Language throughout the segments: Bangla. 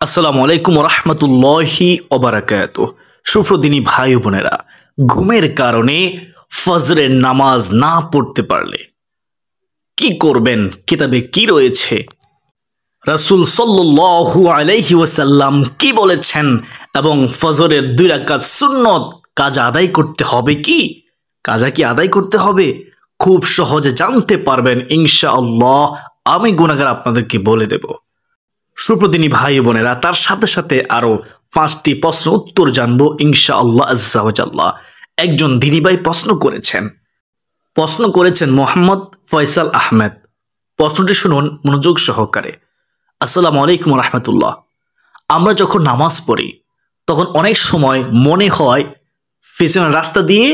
আসসালামু আলাইকুম রহমতুল্লাহি ওবারাকাতুহ। সুপ্রদিনী ভাই বোনেরা, ঘুমের কারণে ফজরের নামাজ না পড়তে পারলে কি করবেন? কিতাবে কি রয়েছে? রাসূল সাল্লাল্লাহু আলাইহি ওয়াসাল্লাম কি বলেছেন? এবং ফজরের 2 রাকাত সুন্নত কাজা আদায় করতে হবে কি? কাজা কি আদায় করতে হবে? খুব সহজে জানতে পারবেন ইনশাআল্লাহ। আমি গুনাহগার আপনাদেরকে বলে দেব। সুপ্রদিনী ভাই বোনেরা, তার সাথে সাথে আরো 5টি প্রশ্ন উত্তর জানবো ইনশাআল্লাহ আজ্জা ওয়া জাল্লা। একজন দিনীভাই প্রশ্ন করেছেন মোহাম্মদ ফয়সাল আহমেদ। প্রশ্নটি শুনুন মনোযোগ সহকারে। আসসালামু আলাইকুম রহমতুল্লাহ। আমরা যখন নামাজ পড়ি তখন অনেক সময় মনে হয় পেছনের রাস্তা দিয়ে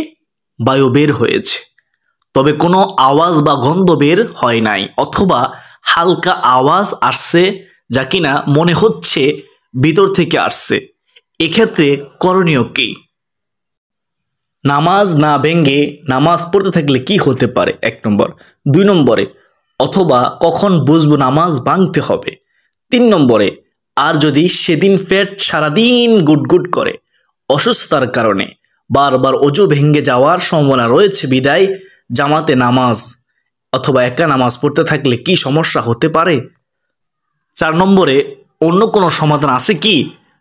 বায়ু বের হয়েছে, তবে কোনো আওয়াজ বা গন্ধ বের হয় নাই, অথবা হালকা আওয়াজ আসছে যা কিনা মনে হচ্ছে ভিতর থেকে আসছে। এক্ষেত্রে করণীয় কি? নামাজ না ভেঙে নামাজ পড়তে থাকলে কি হতে পারে? 1 নম্বর। 2 নম্বরে, অথবা কখন বুঝবো নামাজ ভাঙতে হবে? 3 নম্বরে, আর যদি সেদিন পেট সারাদিন গুটগুট করে, অসুস্থতার কারণে বারবার অজু ভেঙে যাওয়ার সম্ভাবনা রয়েছে বিদায় জামাতে নামাজ অথবা একা নামাজ পড়তে থাকলে কি সমস্যা হতে পারে? 4 নম্বরে, অন্য কোনো সমাধান আছে কি?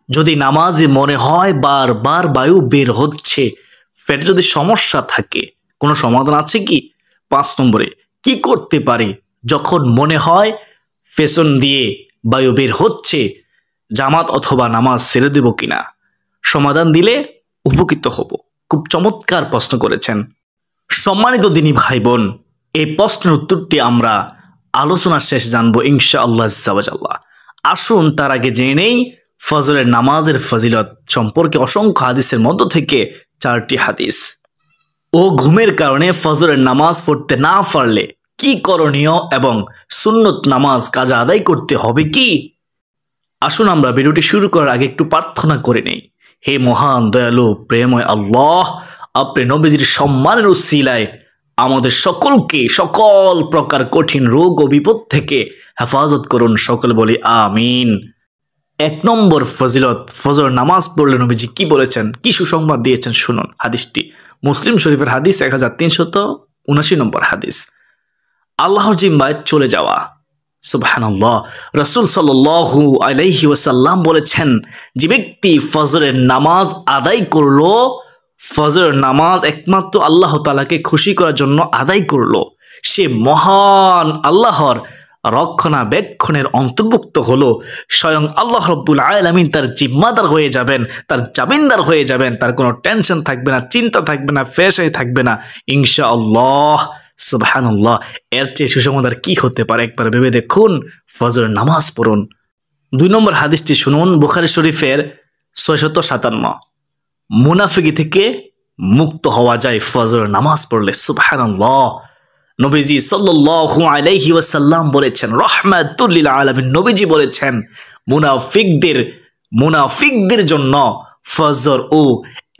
যদি নামাজে মনে হয় বারবার বায়ু বের হচ্ছে, পেটে যদি সমস্যা থাকে, কোনো সমাধান আছে কি? 5 নম্বরে, কি করতে পারি যখন মনে হয় পেছন দিয়ে বায়ু বের হচ্ছে, জামাত অথবা নামাজ ছেড়ে দেব কিনা? সমাধান দিলে উপকৃত হব। খুব চমৎকার প্রশ্ন করেছেন সম্মানিত দিনী ভাই বোন। এই প্রশ্নের উত্তরটি আমরা আলোচনার শেষে জানবো ইনশাআল্লাহ আজ্জা ওয়া জাল্লা। আসুন তার আগে জেনে নেই ফজরের নামাজের ফজিলত সম্পর্কে অসংখ্য হাদিসের মধ্য থেকে 4টি হাদিস। ও ঘুমের কারণে ফজরের নামাজ পড়তে না পারলে কি করণীয় এবং সুন্নত নামাজ কাজা আদায় করতে হবে কি? আসুন আমরা ভিডিওটি শুরু করার আগে একটু প্রার্থনা করে নেই। হে মহান দয়ালু প্রেমময় আল্লাহ, আপনি নবীজির সম্মানের উসিলায় আমাদের সকলকে সকল প্রকার কঠিন রোগ ও বিপদ থেকে হেফাজত করুন। সকল বলি আমিন। 1 নম্বর ফজিলত, ফজর নামাজ পড়লে নবীজি কি বলেছেন, কি সুসংবাদ দিয়েছেন শুনুন। হাদিসটি মুসলিম শরীফের হাদিস 1379 নম্বর হাদিস। আল্লাহর জিম্মায় চলে যাওয়া। সুবহানাল্লাহ। রাসূল সাল্লাল্লাহু আলাইহি ওয়াসাল্লাম বলেছেন, যে ব্যক্তি ফজরের নামাজ আদায় করলো, ফজরের নামাজ একমাত্র আল্লাহ তাআলাকে খুশি করার জন্য আদায় করলো, সে মহান আল্লাহর রক্ষণাবেক্ষণের অন্তর্ভুক্ত হলো। স্বয়ং আল্লাহ রাব্বুল আলামিন তার জিম্মাদার হয়ে যাবেন, তার জামিনদার হয়ে যাবেন। তার কোনো টেনশন থাকবে না, চিন্তা থাকবে না, পেরেশানি থাকবে না ইনশাআল্লাহ। সুবহানাল্লাহ। এর চেয়ে সুসংবাদ কি হতে পারে? একবার ভেবে দেখুন, ফজরের নামাজ পড়ুন। 2 নম্বর হাদিসটি শুনুন, বুখারী শরীফের 657। মুনাফিকি থেকে মুক্ত হওয়া যায় ফজরের নামাজ পড়লে। সুবহানাল্লাহ। নবীজি সাল্লাল্লাহু আলাইহি ওয়াসাল্লাম বলেছেন, রাহমাতুল লিল আলামিন নবীজি বলেছেন, মুনাফিকদের জন্য ফজর ও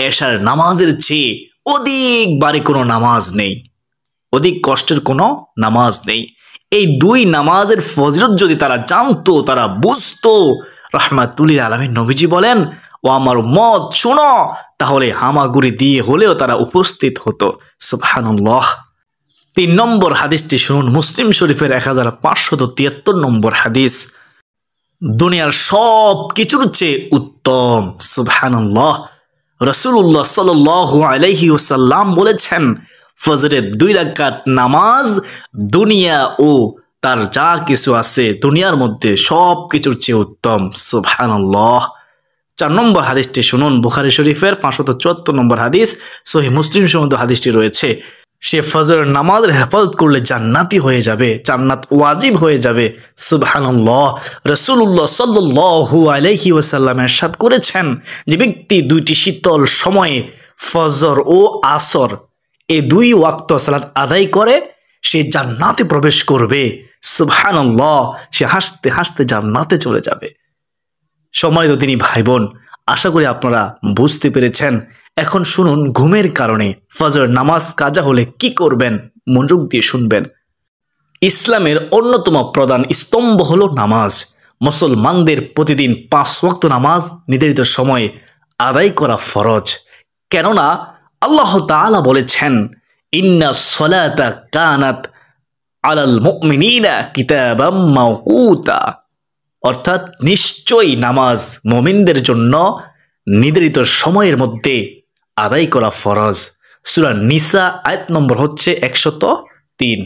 এশার নামাজের চেয়ে অধিক বারে কোনো নামাজ নেই, অধিক কষ্টের কোনো নামাজ নেই। এই 2 নামাজের ফজিলত যদি তারা জানতো, তারা বুঝতো, রাহমাতুল লিল আলামিন নবীজি বলেন, ও আমার উম্মত শুনো, তাহলে হামাগুড়ি দিয়ে হলেও তারা উপস্থিত হতো। সুবহানাল্লাহ। 3 নম্বর হাদিসটি শুনুন, মুসলিম শরীফের 1573 নম্বর হাদিস। দুনিয়ার সব কিছুর চেয়ে উত্তম, সুবহানাল্লাহ, রাসূলুল্লাহ সাল্লাল্লাহু আলাইহি ওয়াসাল্লাম বলেছেন, ফজরের 2 রাকাত নামাজ দুনিয়া ও তার যা কিছু আছে দুনিয়ার মধ্যে সব কিছুর চেয়ে উত্তম। সুবহানাল্লাহ। 4 নম্বর হাদিসটি শুনুন, বুখারী শরীফের 574 নম্বর হাদিস, সহিহ মুসলিম সনদে হাদিসটি রয়েছে। সে ফজর নামাজের হেফাজত করলে জান্নাতি হয়ে যাবে, জান্নাত ওয়াজিব হয়ে যাবে। সুবহানাল্লাহ। রাসূলুল্লাহ সাল্লাল্লাহু আলাইহি ওয়াসাল্লাম ইরশাদ করেছেন, যে ব্যক্তি 2টি শীতল সময়ে ফজর ও আসর এই 2 ওয়াক্ত সালাত আদায় করে, সে জান্নাতে প্রবেশ করবে। সুবহানাল্লাহ। সে হাসতে হাসতে জান্নাতে চলে যাবে। সম্মানিত দিনী ভাই বোন, আশা করি আপনারা বুঝতে পেরেছেন। এখন শুনুন, ঘুমের কারণে ফজর নামাজ কাজা হলে কি করবেন? মনোযোগ দিয়ে শুনবেন। ইসলামের অন্যতম প্রধান স্তম্ভ হলো নামাজ। মুসলমানদের প্রতিদিন 5 ওয়াক্ত নামাজ নির্ধারিত সময়ে আদায় করা ফরজ। কেননা আল্লাহ তাআলা বলেছেন, ইন্নাস সালাতা কানাত আলাল মুমিনিনা কিতাবাম মাওকুতা, অর্থাৎ নিশ্চয়ই নামাজ মুমিনদের জন্য নির্ধারিত সময়ের মধ্যে আদায় করা ফরজ। সূরা নিসা আয়াত নম্বর হচ্ছে 103।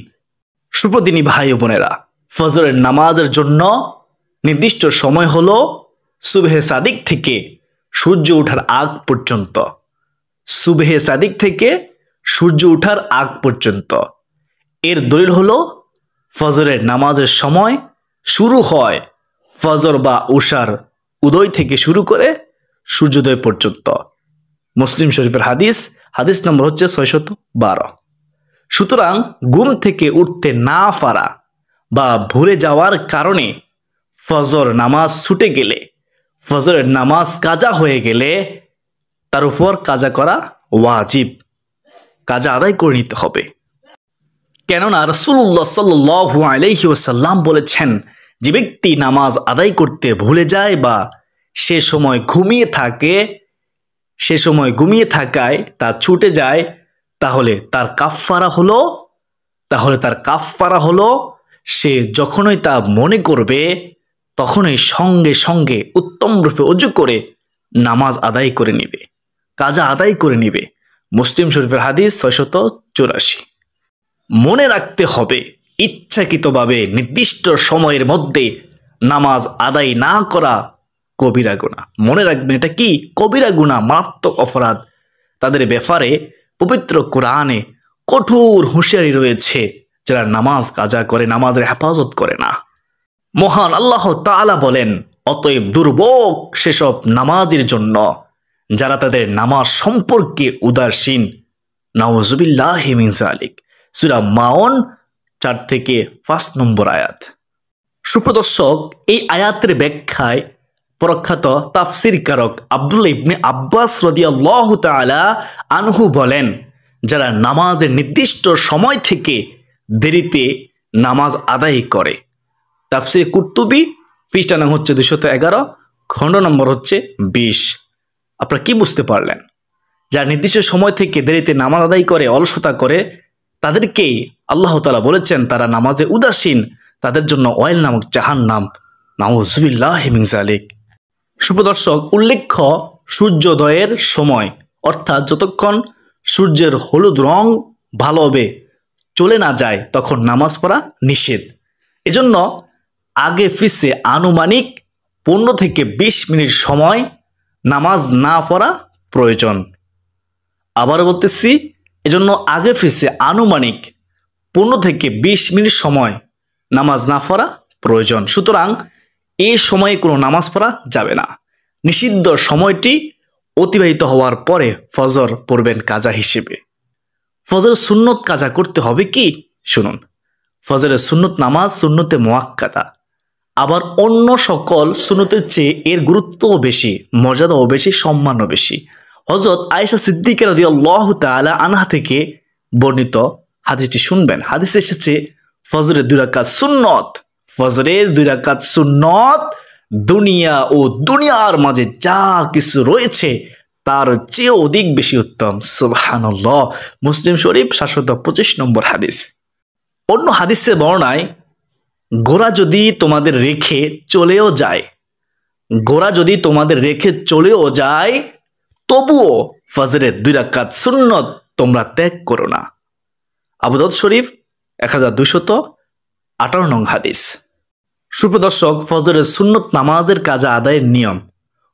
সুপ্রদিনী ভাই ও বোনেরা, ফজরের নামাজের জন্য নির্দিষ্ট সময় হলো সুবহে সাদিক থেকে সূর্য ওঠার আগ পর্যন্ত। সুবহে সাদিক থেকে সূর্য ওঠার আগ পর্যন্ত। এর দলিল হলো ফজরের নামাজের সময় শুরু হয় ফজর বা উশার উদয় থেকে শুরু করে সূর্যোদয় পর্যন্ত। মুসলিম শরীফের হাদিস, হাদিস নম্বর হচ্ছে 612। সুতরাং ঘুম থেকে উঠতে না পারা বা ভুলে যাওয়ার কারণে ফজর নামাজ ছুটে গেলে, ফজরের নামাজ কাজা হয়ে গেলে তার উপর কাজা করা ওয়াজিব, কাজা আদায় করে নিতে হবে। কেননা রাসূলুল্লাহ সাল্লাল্লাহু আলাইহি ওয়াসাল্লাম বলেছেন, যে ব্যক্তি নামাজ আদায় করতে ভুলে যায় বা সে সময় ঘুমিয়ে থাকায় তা ছুটে যায়, তাহলে তার কাফফারা হলো সে যখনই তা মনে করবে তখনই সঙ্গে সঙ্গে উত্তম রূপে ওযু করে নামাজ আদায় করে নিবে, কাজা আদায় করে নিবে। মুসলিম শরীফের হাদিস 684। মনে রাখতে হবে, ইচ্ছাকৃতভাবে নির্দিষ্ট সময়ের মধ্যে নামাজ আদায় না করা কবিরা গুনাহ। মনে রাখবেন, এটা কি? কবিরা গুনাহ, মারাত্মক অপরাধ। তাদের ব্যাপারে পবিত্র কোরআনে কঠোর হুঁশিয়ারি রয়েছে, যারা নামাজ কাজা করে, নামাজের হেফাজত করে না। মহান আল্লাহ তাআলা বলেন, অতএব দুর্ভোগ সেসব নামাজের জন্য যারা তাদের নামাজ সম্পর্কে উদাসীন। নাউযুবিল্লাহি মিন যালিক। সূরা মাউন 4 থেকে 5 নম্বর আয়াত। সুপ্রদর্শক, এই আয়াতের ব্যাখ্যায় প্রখ্যাত তাফসীরকারক আব্দুল্লাহ ইবনে আব্বাস রাদিয়াল্লাহু তাআলা আনহু বলেন, যারা নামাজের নির্দিষ্ট সময় থেকে দেরিতে নামাজ আদায় করে। তাফসীর কুরতুবী, পৃষ্ঠা নং হচ্ছে 211, খণ্ড নম্বর হচ্ছে 20। আপনারা কি বুঝতে পারলেন? যারা নির্দিষ্ট সময় থেকে দেরিতে নামাজ আদায় করে, অলসতা করে, তাদেরকেই আল্লাহ তাআলা বলেছেন তারা নামাজে উদাসীন, তাদের জন্য ওয়াইল নামক জাহান্নাম। নাউযুবিল্লাহি মিন যালিক। সুপ্রদর্শক, উল্লেখ্য সূর্যোদয়ের সময়, অর্থাৎ যতক্ষণ সূর্যের হলুদ রং ভালোভাবে চলে না যায় তখন নামাজ পড়া নিষেধ। এজন্য আগে পিছে আনুমানিক 15 থেকে 20 মিনিট সময় নামাজ না পড়া প্রয়োজন। আবারও বলতেছি, এজন্য আগে পিছে আনুমানিক 15 থেকে 20 মিনিট সময় নামাজ না পড়া প্রয়োজন। সুতরাং এই সময়ে কোনো নামাজ পড়া যাবে না। নিষিদ্ধ সময়টি অতিবাহিত হওয়ার পরে ফজর পড়বেন কাজা হিসেবে। ফজরের সুন্নত কাজা করতে হবে কি? শুনুন, ফজরের সুন্নত নামাজ সুন্নতে মুআক্কাদা। আবার অন্য সকল সুন্নতের চেয়ে এর গুরুত্বও বেশি, মর্যাদাও বেশি, সম্মানও বেশি। হযরত আয়েশা সিদ্দিকা রাদিয়াল্লাহু তাআলা আনহা থেকে বর্ণিত হাদিসটি শুনবেন। হাদিসে এসেছে, ফজরের 2 রাকাত সুন্নত, ফজরের 2 রাকাত সুন্নত দুনিয়া ও দুনিয়ার মাঝে যা কিছু রয়েছে তার চেয়ে অধিক বেশি উত্তম। সুবহানাল্লাহ। মুসলিম শরীফ 725 নম্বর হাদিস। অন্য হাদিসে বর্ণায়, ঘোড়া যদি তোমাদের রেখে চলেও যায় তবুও ফজরের 2 রাকাত সুন্নত তোমরা ত্যাগ করো না। আবু দাউদ শরীফ 1258 নং হাদিস। সুপ্রদর্শক, ফজরের সুন্নত নামাজের কাজা আদায়ের নিয়ম।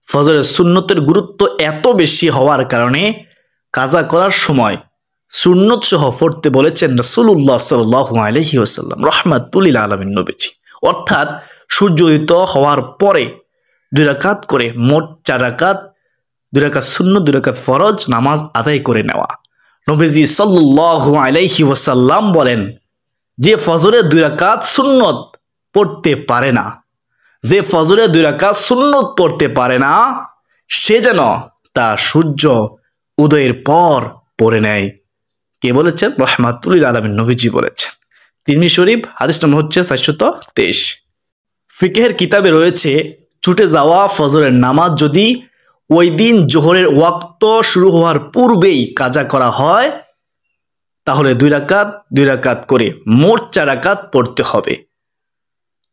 ফজরের সুন্নতের গুরুত্ব এত বেশি হওয়ার কারণে কাজা করার সময় সুন্নত সহ পড়তে বলেছেন রাসূলুল্লাহ সাল্লাল্লাহু আলাইহি ওয়াসাল্লাম, রাহমাতুল লিল আলামিন নবীজি। অর্থাৎ সূর্যোদয় হওয়ার পরে 2 রাকাত করে, মোট 4 রাকাত, 2 রাকাত সুন্নত, 2 রাকাত ফরজ নামাজ আদায় করে নেওয়া। নবীজি সাল্লাল্লাহু আলাইহি ওয়াসাল্লাম বলেন, যে ফজরের 2 রাকাত সুন্নত পড়তে পারে না, সে যেন তা সূর্য উদয়ের পর পড়ে নেয়। কে বলেছেন? রাহমাতুল লিল আলামিন নবীজি বলেছেন। তিরমিজি শরীফ হাদিস নম্বর হচ্ছে 423। ফিকহের কিতাবে রয়েছে ছুটে যাওয়া ফজরের নামাজ যদি ওই দিন জোহরের ওয়াক্ত শুরু হওয়ার পূর্বেই কাজা করা হয় তাহলে 2 রাকাত করে মোট 4 রাকাত পড়তে হবে।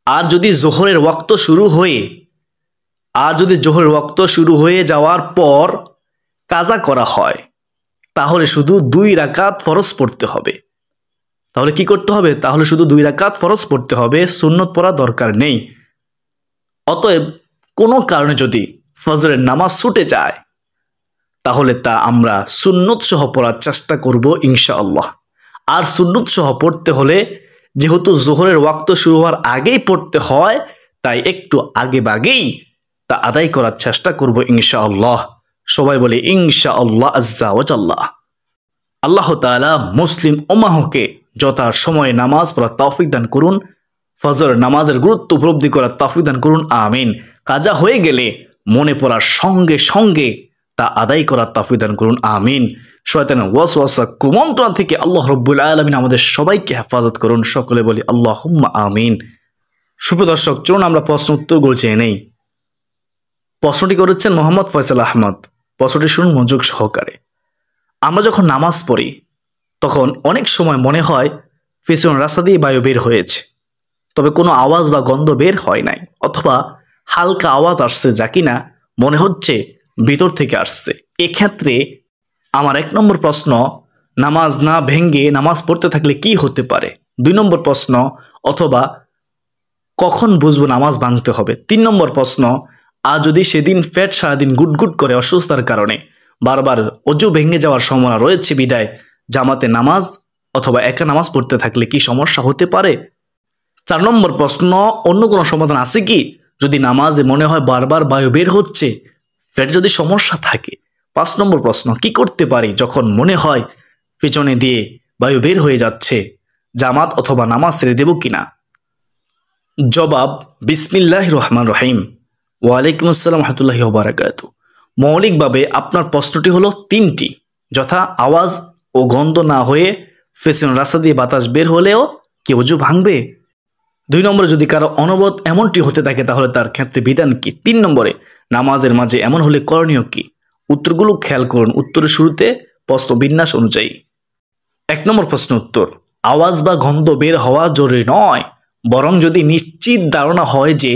আর যদি জোহরের ওয়াক্ত শুরু হয়ে যাওয়ার পর কাজা করা হয় তাহলে শুধু 2 রাকাত ফরজ পড়তে হবে। তাহলে কি করতে হবে? তাহলে শুধু 2 রাকাত ফরজ পড়তে হবে, সুন্নত পড়া দরকার নেই। অতএব কোনো কারণে যদি ফজরের নামাজ ছুটে যায় তাহলে তা আমরা সুন্নত সহ পড়ার চেষ্টা করব ইনশাআল্লাহ। আর সুন্নত সহ পড়তে হলে যেহেতু জোহরের ওয়াক্ত শুরু হওয়ার আগেই পড়তে হয় তাই একটু আগেই তা আদায় করার চেষ্টা করব ইনশাআল্লাহ। সবাই বলে ইনশাআল্লাহ আজ্জা ওয়া জাল্লা। আল্লাহ তাআলা মুসলিম উম্মাহকে যথা সময়ে নামাজ পড়ার তৌফিক দান করুন, ফজর নামাজের গুরুত্ব উপলব্ধি করার তৌফিক দান করুন, আমিন। কাজা হয়ে গেলে মনে পড়ার সঙ্গে সঙ্গে তা আদায় করার তৌফিক দান করুন, আমিন। শয়তানের ওয়াসওয়াসা কুমন্ত্রণা থেকে আল্লাহ রাব্বুল আলামিন আমাদের সবাইকে হেফাজত করুন। সকলে বলি আল্লাহুম্মা আমিন। সুপ্রিয় দর্শক, চলুন আমরা প্রশ্ন উত্তরগুলো জেনে নেই। প্রশ্নটি করেছেন মোহাম্মদ ফয়সাল আহমদ। প্রশ্নটি শুনুন মনোযোগ সহকারে। আমরা যখন নামাজ পড়ি তখন অনেক সময় মনে হয় পেছনের রাস্তা দিয়ে বায়ু বের হয়েছে, তবে কোনো আওয়াজ বা গন্ধ বের হয় নাই, অথবা হালকা আওয়াজ আসছে যা কিনা মনে হচ্ছে ভিতর থেকে আসছে। এক্ষেত্রে আমার 1 নম্বর প্রশ্ন, নামাজ না ভেঙ্গে নামাজ পড়তে থাকলে কি হতে পারে? 2 নম্বর প্রশ্ন, অথবা কখন বুঝবো নামাজ ভাঙতে হবে? 3 নম্বর প্রশ্ন, আর যদি সেদিন পেট সারাদিন গুটগুট করে অসুস্থতার কারণে বারবার অজু ভেঙে যাওয়ার সম্ভাবনা রয়েছে বিদায় জামাতে নামাজ অথবা একা নামাজ পড়তে থাকলে কি সমস্যা হতে পারে? 4 নম্বর প্রশ্ন, অন্য কোনো সমাধান আছে কি যদি নামাজে মনে হয় বারবার বায়ু বের হচ্ছে, পেটে যদি সমস্যা থাকে? 5 নম্বর প্রশ্ন, কি করতে পারি যখন মনে হয় পেছনে দিয়ে বায়ু বের হয়ে যাচ্ছে, জামাত অথবা নামাজ ছেড়ে দেব কিনা? জবাব, বিসমিল্লাহির রহমানির রহিম। ওয়ালাইকুম আসসালাম রাহমাতুল্লাহি ওয়া বারাকাতুহু। মৌলিকভাবে আপনার প্রশ্নটি হলো 3টি, যথা আওয়াজ ও গন্ধ না হয়ে পেছনের রাস্তা দিয়ে বাতাস বের হলেও কি ওযু ভাঙবে? 2 নম্বরে যদি কারো অনবরত এমনটি হতে থাকে তাহলে তার ক্ষেত্রে বিধান কি? 3 নম্বরে নামাজের মাঝে এমন হলে করণীয় কি? উত্তরগুলো খেয়াল করুন উত্তরের শুরুতে প্রশ্ন বিন্যাস অনুযায়ী। 1 নম্বর প্রশ্ন উত্তর, আওয়াজ বা গন্ধ বের হওয়া জরুরি নয়, বরং যদি নিশ্চিত ধারণা হয় যে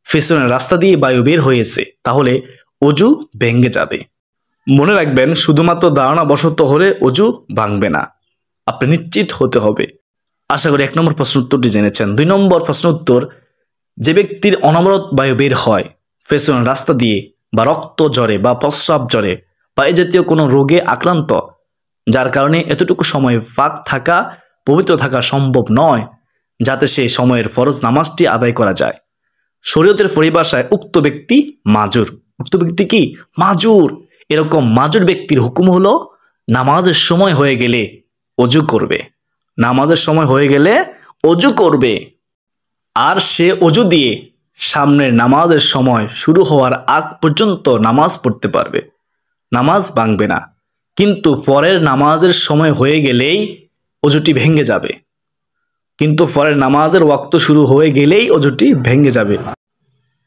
পেছনের রাস্তা দিয়ে বায়ু বের হয়েছে তাহলে অজু ভেঙে যাবে। মনে রাখবেন, শুধুমাত্র ধারণা বশত হলে অজু ভাঙবে না, আপনি নিশ্চিত হতে হবে। আশা করি 1 নম্বর প্রশ্ন উত্তরটি জেনেছেন। 2 নম্বর প্রশ্ন উত্তর, যে ব্যক্তির অনবরত বায়ু বের হয় পেছনের রাস্তা দিয়ে বা রক্ত জ্বরে বা প্রস্রাব জ্বরে বা এ জাতীয় কোনো রোগে আক্রান্ত, যার কারণে এতটুকু সময় পাক থাকা পবিত্র থাকা সম্ভব নয় যাতে সেই সময়ের ফরজ নামাজটি আদায় করা যায়, শরীয়তের পরিভাষায় উক্ত ব্যক্তি মাজুর। উক্ত ব্যক্তি কি? মাজুর। এরকম মাজুর ব্যক্তির হুকুম হলো নামাজের সময় হয়ে গেলে অজু করবে, নামাজের সময় হয়ে গেলে অজু করবে। আর সে অজু দিয়ে সামনের নামাজের সময় শুরু হওয়ার আগ পর্যন্ত নামাজ পড়তে পারবে, নামাজ ভাঙবে না। কিন্তু পরের নামাজের সময় হয়ে গেলেই অজুটি ভেঙে যাবে, কিন্তু পরের নামাজের ওয়াক্ত শুরু হয়ে গেলেই অজুটি ভেঙে যাবে,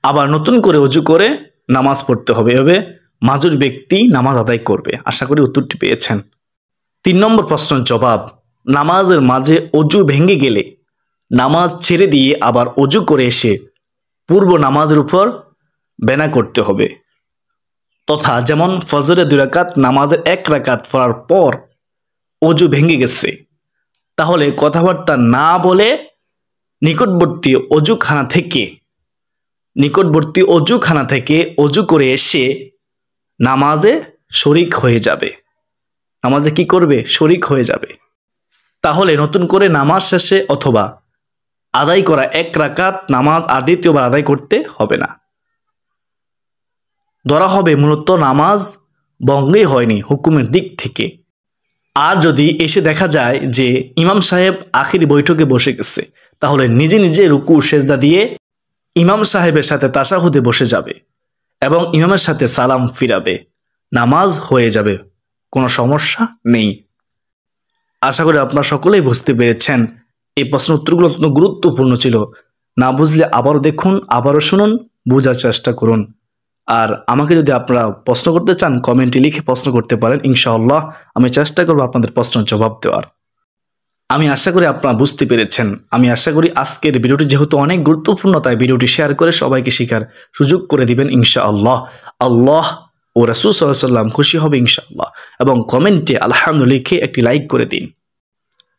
আবার নতুন করে অজু করে নামাজ পড়তে হবে। এভাবে মাজুর ব্যক্তি নামাজ আদায় করবে। আশা করি উত্তরটি পেয়েছেন। 3 নম্বর প্রশ্নের জবাব, নামাজের মাঝে অজু ভেঙে গেলে নামাজ ছেড়ে দিয়ে আবার অজু করে এসে পূর্ব নামাজের উপর বেনা করতে হবে, তথা যেমন ফজরের 2 রাকাত নামাজের 1 রাকাত পড়ার পর অজু ভেঙে গেছে, তাহলে কথাবার্তা না বলে নিকটবর্তী অজুখানা থেকে অজু করে এসে নামাজে শরিক হয়ে যাবে। নামাজে কি করবে? শরিক হয়ে যাবে। তাহলে নতুন করে নামাজ শেষে অথবা আদায় করা 1 রাকাত নামাজ আর দ্বিতীয়বার আদায় করতে হবে না। ধরা হবে মূলত নামাজ ভঙ্গই হয়নি হুকুমের দিক থেকে। আর যদি এসে দেখা যায় যে ইমাম সাহেব আখিরি বৈঠকে বসে গেছে, তাহলে নিজে নিজে রুকু সেজদা দিয়ে ইমাম সাহেবের সাথে তাশাহুদে বসে যাবে এবং ইমামের সাথে সালাম ফিরাবে, নামাজ হয়ে যাবে, কোনো সমস্যা নেই। আশা করি আপনারা সকলেই বুঝতে পেরেছেন। এই প্রশ্ন উত্তরগুলো অত্যন্ত গুরুত্বপূর্ণ ছিল, না বুঝলে আবারও দেখুন, আবারও শুনুন, বোঝার চেষ্টা করুন। আর আমাকে যদি আপনারা প্রশ্ন করতে চান কমেন্টে লিখে প্রশ্ন করতে পারেন, ইনশাআল্লাহ আমি চেষ্টা করব আপনাদের প্রশ্নের জবাব দেওয়ার। আমি আশা করি আপনারা বুঝতে পেরেছেন। আমি আশা করি আজকের ভিডিওটি যেহেতু অনেক গুরুত্বপূর্ণ, তাই ভিডিওটি শেয়ার করে সবাইকে শেখার সুযোগ করে দিবেন ইনশাআল্লাহ। আল্লাহ ও রাসূল সাল্লাল্লাহু আলাইহি ওয়াসাল্লাম খুশি হবে ইনশাআল্লাহ। এবং কমেন্টে আলহামদুলিল্লাহ লিখে একটি লাইক করে দিন।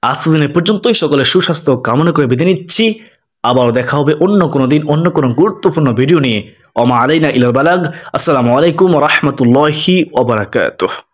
আজকের দিন পর্যন্তই, সকলের সুস্বাস্থ্য কামনা করে বিদায় নিচ্ছি। আবার দেখা হবে অন্য কোনো দিন অন্য কোনো গুরুত্বপূর্ণ ভিডিও নিয়ে। ওমা আলাইনা ইলাল বালাগ। আসসালামু আলাইকুম ওয়া রাহমাতুল্লাহি ওয়া বারাকাতুহু।